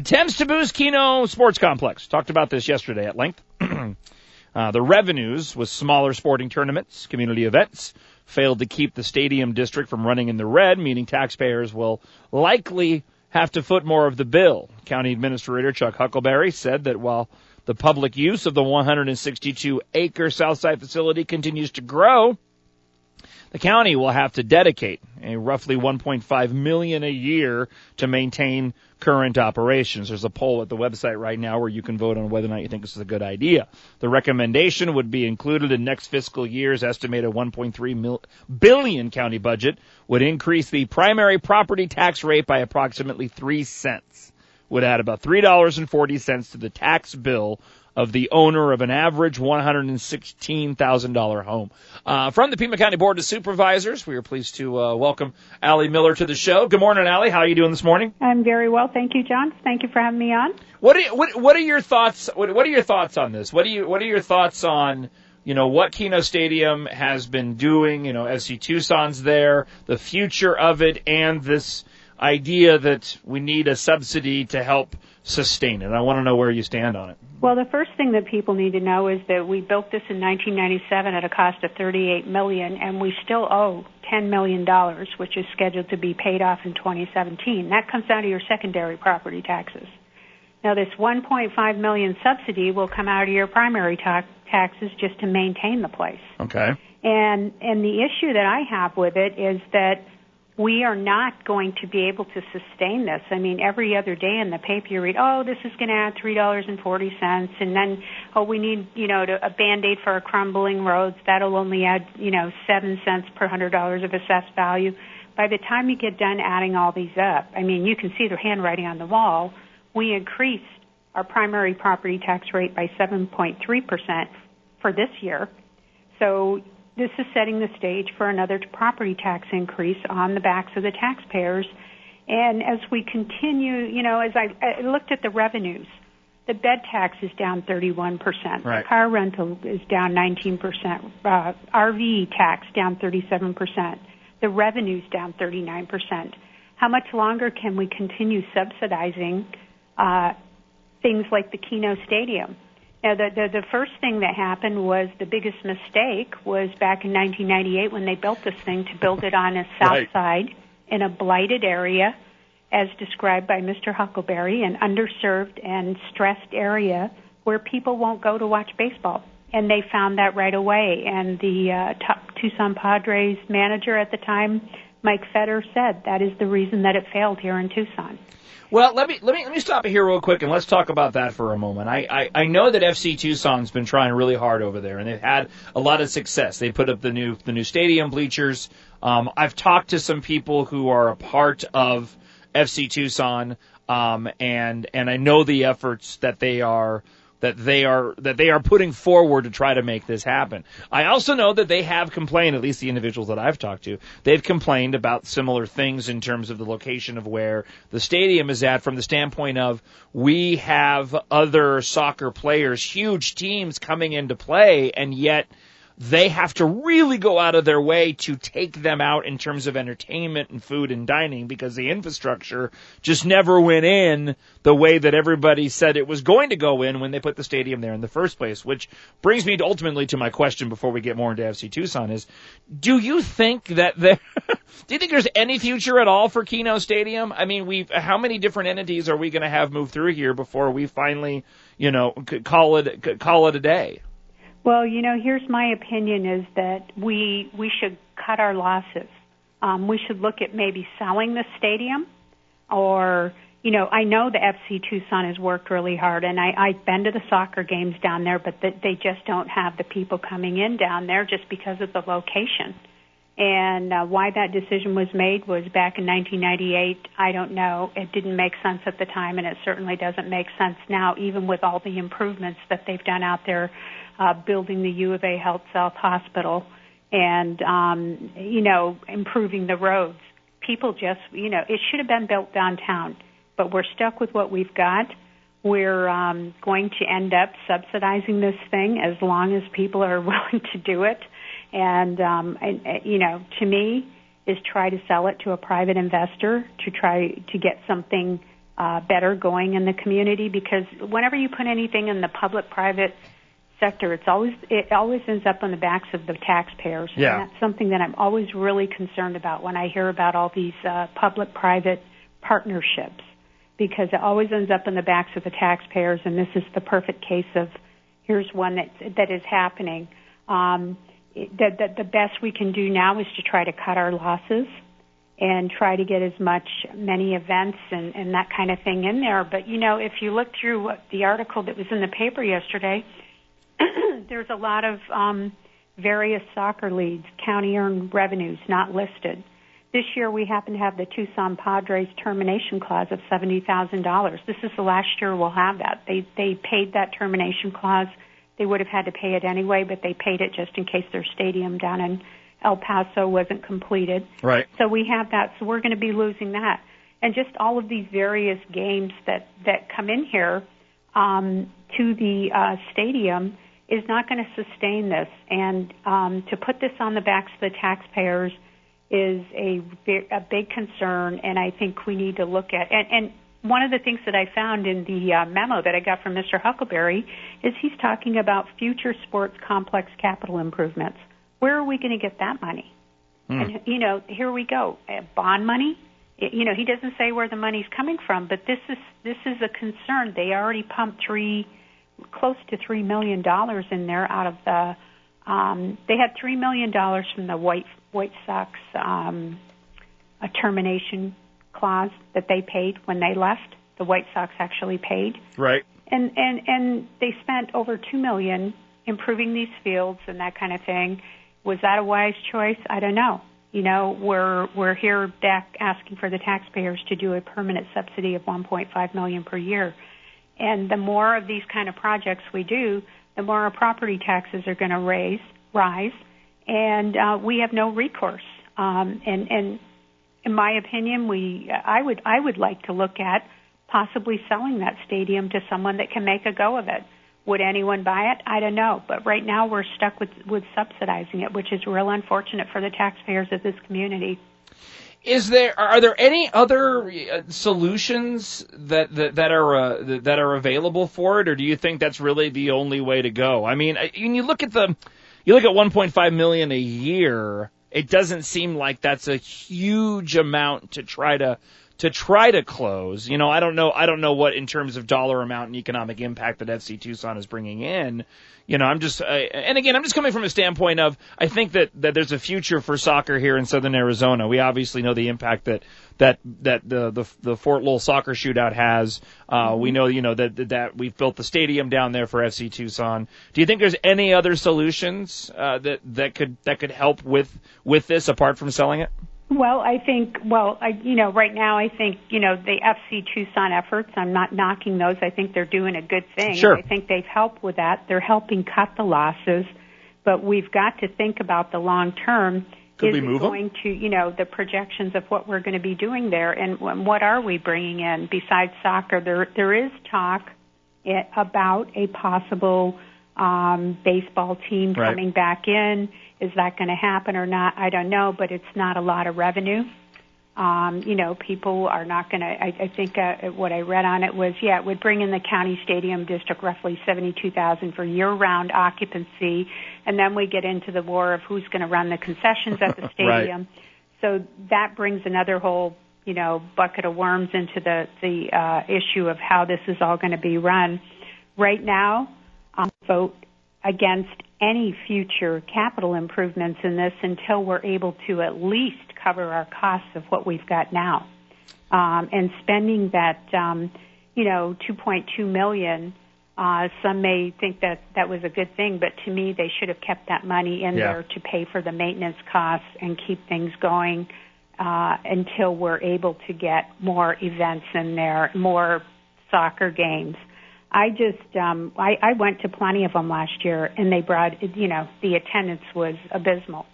attempts to boost Keno Sports Complex. Talked about this yesterday at length. The revenues with smaller sporting tournaments, community events, failed to keep the stadium district from running in the red, meaning taxpayers will likely have to foot more of the bill. County Administrator Chuck Huckleberry said that while the public use of the 162-acre Southside facility continues to grow, the county will have to dedicate a roughly $1.5 million a year to maintain current operations. There's a poll at the website right now where you can vote on whether or not you think this is a good idea. The recommendation would be included in next fiscal year's estimated $1.3 billion county budget, would increase the primary property tax rate by approximately 3 cents, would add about $3.40 to the tax bill of the owner of an average $116,000 home. From the Pima County Board of Supervisors, we are pleased to welcome Allie Miller to the show. Good morning, Allie. How are you doing this morning? I'm very well, thank you, John. Thank you for having me on. What are your thoughts? What are your thoughts on this? What are your thoughts on what Keno Stadium has been doing? FC Tucson's there, the future of it, and this idea that we need a subsidy to help sustain it. I want to know where you stand on it. Well, the first thing that people need to know is that we built this in 1997 at a cost of $38 million, and we still owe $10 million, which is scheduled to be paid off in 2017. That comes down to your secondary property taxes. Now, this $1.5 million subsidy will come out of your primary taxes just to maintain the place. Okay. And the issue that I have with it is that we are not going to be able to sustain this. I mean, every other day in the paper you read, this is going to add $3.40, and then, we need, a Band-Aid for our crumbling roads. That'll only add, 7 cents per $100 of assessed value. By the time you get done adding all these up, I mean, you can see the handwriting on the wall. We increased our primary property tax rate by 7.3% for this year. So this is setting the stage for another property tax increase on the backs of the taxpayers. And as we continue, as I looked at the revenues, the bed tax is down 31%. Right. Car rental is down 19%. RV tax down 37%. The revenue's down 39%. How much longer can we continue subsidizing things like the Keno Stadium? Now, the first thing that happened was the biggest mistake was back in 1998 when they built this thing to build it on a south side in a blighted area, as described by Mr. Huckleberry, an underserved and stressed area where people won't go to watch baseball. And they found that right away. And the top Tucson Padres manager at the time, Mike Fetter, said that is the reason that it failed here in Tucson. Well, let me stop it here real quick and let's talk about that for a moment. I know that FC Tucson's been trying really hard over there and they've had a lot of success. They put up the new stadium bleachers. I've talked to some people who are a part of FC Tucson, and I know the efforts that they are putting forward to try to make this happen. I also know that they have complained, at least the individuals that I've talked to, they've complained about similar things in terms of the location of where the stadium is at from the standpoint of we have other soccer players, huge teams coming into play, and yet they have to really go out of their way to take them out in terms of entertainment and food and dining because the infrastructure just never went in the way that everybody said it was going to go in when they put the stadium there in the first place, which brings me ultimately to my question before we get more into FC Tucson is, do you think that do you think there's any future at all for Keno Stadium? I mean, how many different entities are we going to have move through here before we finally, call it a day? Well, here's my opinion is that we should cut our losses. We should look at maybe selling the stadium or, I know the FC Tucson has worked really hard, and I've been to the soccer games down there, but they just don't have the people coming in down there just because of the location. And why that decision was made was back in 1998. I don't know. It didn't make sense at the time, and it certainly doesn't make sense now, even with all the improvemements that they've done out there, building the U of A Health South Hospital and, improving the roads. People just, it should have been built downtown, but we're stuck with what we've got. We're going to end up subsidizing this thing as long as people are willing to do it. And to me, is try to sell it to a private investor to try to get something better going in the community, because whenever you put anything in the public-private sector, it always ends up on the backs of the taxpayers. Yeah. And that's something that I'm always really concerned about when I hear about all these public-private partnerships, because it always ends up in the backs of the taxpayers, and this is the perfect case of here's one that is happening. The best we can do now is to try to cut our losses and try to get many events and that kind of thing in there. But, if you look through the article that was in the paper yesterday, there's a lot of various soccer leagues, county-earned revenues not listed. This year we happen to have the Tucson Padres termination clause of $70,000. This is the last year we'll have that. They paid that termination clause. They would have had to pay it anyway, but they paid it just in case their stadium down in El Paso wasn't completed. Right. So we have that. So we're going to be losing that. And just all of these various games that come in here to the stadium is not going to sustain this. And to put this on the backs of the taxpayers is a big concern, and I think we need to look at. And one of the things that I found in the memo that I got from Mr. Huckleberry is he's talking about future sports complex capital improvements. Where are we going to get that money? And, here we go. Bond money? He doesn't say where the money's coming from, but this is a concern. They already pumped close to $3 million in there out of the they had $3 million from the White Sox a termination clause that they paid when they left. The White Sox actually paid. Right. And they spent over $2 million improving these fields and that kind of thing. Was that a wise choice? I don't know. We're here asking for the taxpayers to do a permanent subsidy of $1.5 million per year. And the more of these kind of projects we do, the more our property taxes are going to rise, and we have no recourse. And in my opinion, I would like to look at possibly selling that stadium to someone that can make a go of it. Would anyone buy it? I don't know. But right now we're stuck with subsidizing it, which is real unfortunate for the taxpayers of this community. Are there any other solutions that are available for it, or do you think that's really the only way to go? I mean, when you look at 1.5 million a year, it doesn't seem like that's a huge amount to try to close. I don't know what in terms of dollar amount and economic impact that FC Tucson is bringing in. I'm just coming from a standpoint of, I think that there's a future for soccer here in Southern Arizona. We obviously know the impact that the Fort Lowell soccer shootout has. We know, that we've built the stadium down there for FC Tucson. Do you think there's any other solutions that could help with this apart from selling it? Well, right now I think, the FC Tucson efforts, I'm not knocking those. I think they're doing a good thing. Sure. I think they've helped with that. They're helping cut the losses, but we've got to think about the long term. Could we move going to, the projections of what we're going to be doing there, and what are we bringing in besides soccer? There is talk about a possible baseball team coming back in. Is that going to happen or not? I don't know, but it's not a lot of revenue. People are not going to, I think what I read on it was, it would bring in the county stadium district roughly $72,000 for year-round occupancy, and then we get into the war of who's going to run the concessions at the stadium. Right. So that brings another whole, bucket of worms into the issue of how this is all going to be run. Right now, I'll vote against any future capital improvements in this until we're able to at least cover our costs of what we've got now. And spending that, $2.2 million, some may think that was a good thing, but to me they should have kept that money in there to pay for the maintenance costs and keep things going until we're able to get more events in there, more soccer games. I went to plenty of them last year, and they brought, the attendance was abysmal.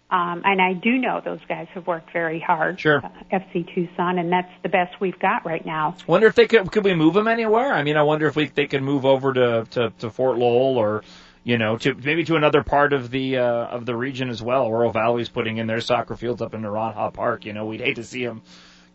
And I do know those guys have worked very hard. Sure. FC Tucson, and that's the best we've got right now. Wonder if they could we move them anywhere? I mean, I wonder if they could move over to Fort Lowell or, to another part of the region as well. Oro Valley's putting in their soccer fields up in Naranjo Park. We'd hate to see them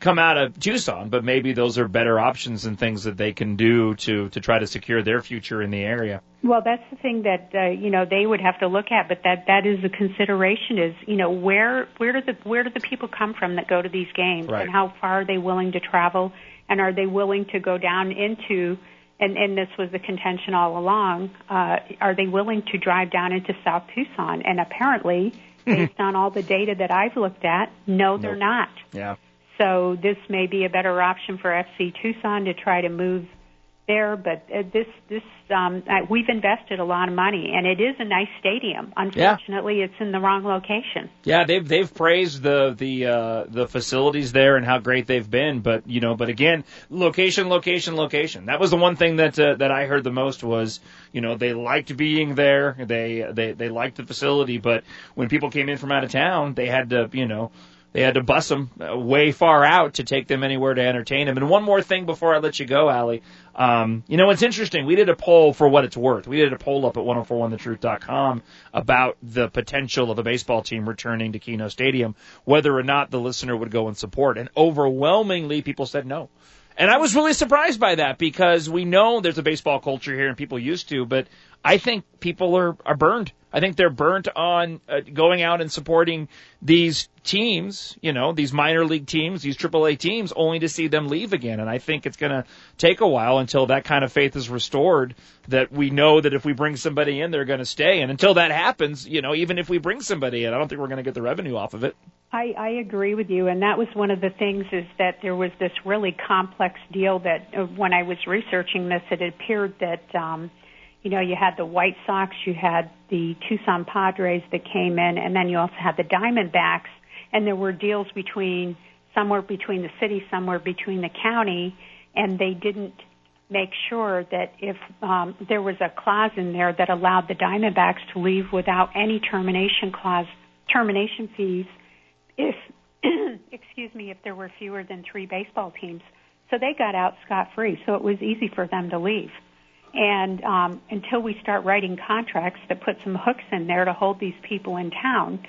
come out of Tucson, but maybe those are better options and things that they can do to try to secure their future in the area. Well, that's the thing that they would have to look at, but that is a consideration. Is where do the people come from that go to these games, right. and how far are they willing to travel, and are they willing to go down into and this was the contention all along. Are they willing to drive down into South Tucson? And apparently, based on all the data that I've looked at, no, they're not. Yeah. So this may be a better option for FC Tucson to try to move there, but we've invested a lot of money, and it is a nice stadium. Unfortunately, it's in the wrong location. Yeah, they've praised the facilities there and how great they've been, but again, location. That was the one thing that I heard the most was, they liked being there, they liked the facility, but when people came in from out of town, they had to, they had to bus them way far out to take them anywhere to entertain them. And one more thing before I let you go, Allie. It's interesting. We did a poll for what it's worth. We did a poll up at 1041thetruth.com about the potential of a baseball team returning to Keno Stadium, whether or not the listener would go and support. And overwhelmingly, people said no. And I was really surprised by that because we know there's a baseball culture here and people used to, but I think people are burned. I think they're burnt on going out and supporting these teams, these minor league teams, these AAA teams, only to see them leave again. And I think it's going to take a while until that kind of faith is restored, that we know that if we bring somebody in, they're going to stay. And until that happens, even if we bring somebody in, I don't think we're going to get the revenue off of it. I agree with you, and that was one of the things is that there was this really complex deal that when I was researching this, it appeared that you had the White Sox, you had the Tucson Padres that came in, and then you also had the Diamondbacks, and there were deals somewhere between the city, somewhere between the county, and they didn't make sure that if there was a clause in there that allowed the Diamondbacks to leave without any termination fees, if there were fewer than 3 baseball teams. So they got out scot-free, so it was easy for them to leave. And until we start writing contracts that put some hooks in there to hold these people in town,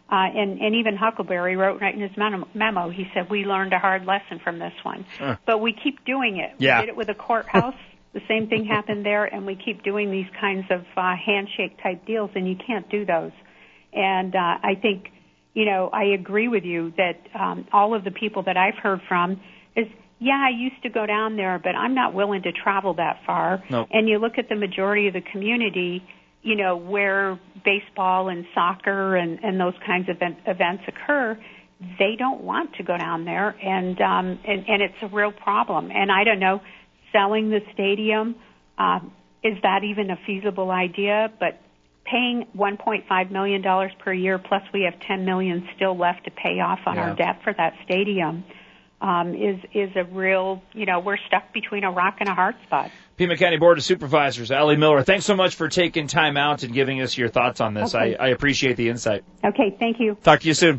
and even Huckleberry wrote right in his memo, he said, we learned a hard lesson from this one. But we keep doing it. Yeah. We did it with a courthouse. The same thing happened there, and we keep doing these kinds of handshake-type deals, and you can't do those. And I think, I agree with you that all of the people that I've heard from is, I used to go down there, but I'm not willing to travel that far. Nope. And you look at the majority of the community, where baseball and soccer and those kinds of events occur, they don't want to go down there, and it's a real problem. And I don't know, selling the stadium, is that even a feasible idea? But paying $1.5 million per year, plus we have $10 million still left to pay off on our debt for that stadium, is a real, we're stuck between a rock and a hard spot. Pima County Board of Supervisors, Allie Miller, thanks so much for taking time out and giving us your thoughts on this. Okay. I appreciate the insight. Okay, thank you. Talk to you soon.